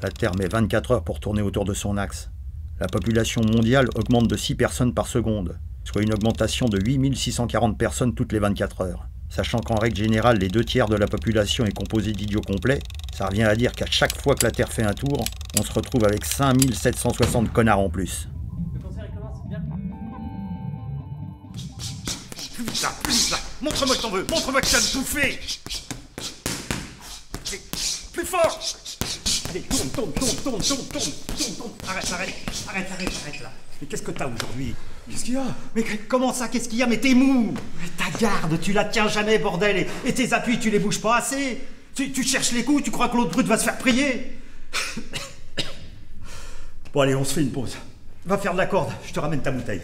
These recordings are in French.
La Terre met 24 heures pour tourner autour de son axe. La population mondiale augmente de 6 personnes par seconde, soit une augmentation de 8640 personnes toutes les 24 heures. Sachant qu'en règle générale, les 2 tiers de la population est composée d'idiots complets, ça revient à dire qu'à chaque fois que la Terre fait un tour, on se retrouve avec 5760 connards en plus. Le concert il commence, bien. Plus là, montre-moi que t'en veux, montre-moi que tu as me bouffer. Plus fort. Allez, tourne. Arrête là. Mais qu'est-ce que t'as aujourd'hui? Qu'est-ce qu'il y a? Mais comment ça, qu'est-ce qu'il y a? Mais t'es mou. Mais ta garde, tu la tiens jamais, bordel. Et tes appuis, tu les bouges pas assez. Tu cherches les coups, tu crois que l'autre brute va se faire prier? Bon allez, on se fait une pause. Va faire de la corde, je te ramène ta bouteille.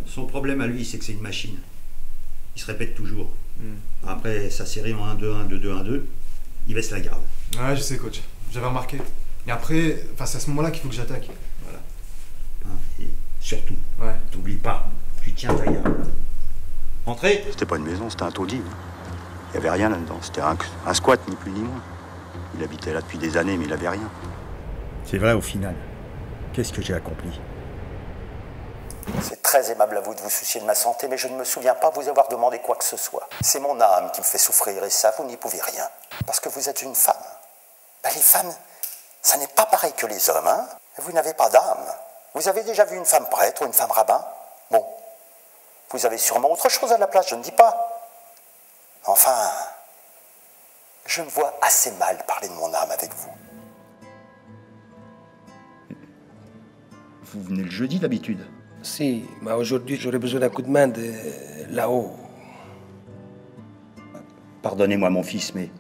Son problème à lui, c'est que c'est une machine. Il se répète toujours. Après sa série en 1-2, 1-2, 2, 1-2, il baisse la garde. Ouais, je sais, coach. J'avais remarqué. Et après, c'est à ce moment-là qu'il faut que j'attaque. Voilà. Et surtout, Ouais. t'oublies pas, tu tiens ta garde. Entrez. C'était pas une maison, c'était un taudis. Il y avait rien là-dedans. C'était un squat, ni plus ni moins. Il habitait là depuis des années, mais il avait rien. C'est vrai au final. Qu'est-ce que j'ai accompli? C'est très aimable à vous de vous soucier de ma santé, mais je ne me souviens pas vous avoir demandé quoi que ce soit. C'est mon âme qui me fait souffrir, et ça, vous n'y pouvez rien. Parce que vous êtes une femme. Ben, les femmes, ça n'est pas pareil que les hommes, hein. Vous n'avez pas d'âme. Vous avez déjà vu une femme prêtre ou une femme rabbin? Bon. Vous avez sûrement autre chose à la place, je ne dis pas. Enfin, je me vois assez mal parler de mon âme avec vous. Vous venez le jeudi d'habitude? Si, mais aujourd'hui j'aurais besoin d'un coup de main de là-haut. Pardonnez-moi mon fils, mais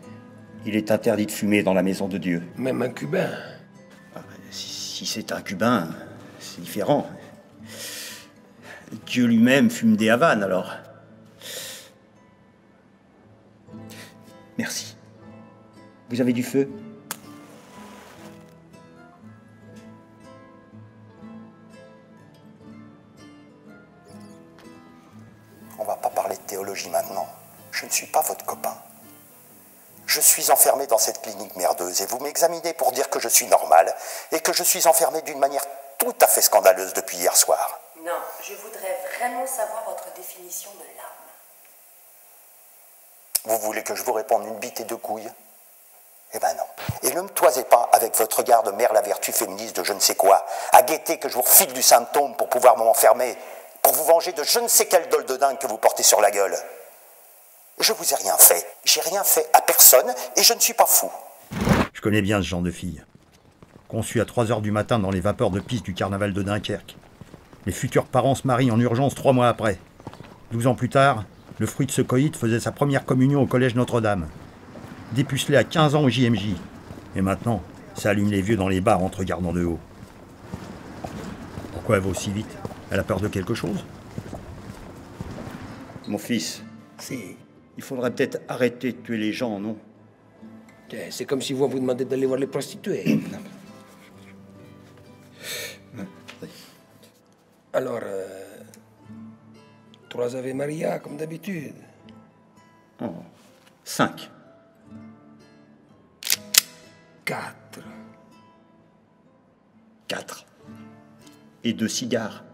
il est interdit de fumer dans la maison de Dieu. Même un cubain. Si c'est un cubain, c'est différent. Dieu lui-même fume des Havanes, alors. Merci. Vous avez du feu? On va pas parler de théologie maintenant. Je ne suis pas votre copain. Je suis enfermé dans cette clinique merdeuse et vous m'examinez pour dire que je suis normal et que je suis enfermé d'une manière tout à fait scandaleuse depuis hier soir. Non, je voudrais vraiment savoir votre définition de l'âme. Vous voulez que je vous réponde une bite et 2 couilles? Eh ben non. Et ne me toisez pas avec votre regard de mère la vertu féministe de je ne sais quoi, à guetter que je vous refile du symptôme pour pouvoir m'enfermer, pour vous venger de je ne sais quelle dole de dingue que vous portez sur la gueule. Je vous ai rien fait. J'ai rien fait à personne et je ne suis pas fou. Je connais bien ce genre de fille. Conçue à 3 heures du matin dans les vapeurs de piste du carnaval de Dunkerque. Les futurs parents se marient en urgence 3 mois après. 12 ans plus tard, le fruit de ce coït faisait sa première communion au collège Notre-Dame. Dépucelé à 15 ans au JMJ. Et maintenant, ça allume les vieux dans les bars en te regardant de haut. Pourquoi elle va aussi vite? Elle a peur de quelque chose? Mon fils, Si. il faudrait peut-être arrêter de tuer les gens, non? C'est comme si vous demandez d'aller voir les prostituées. Alors, 3 Ave Maria, comme d'habitude. 5. 4. 4. Et 2 cigares.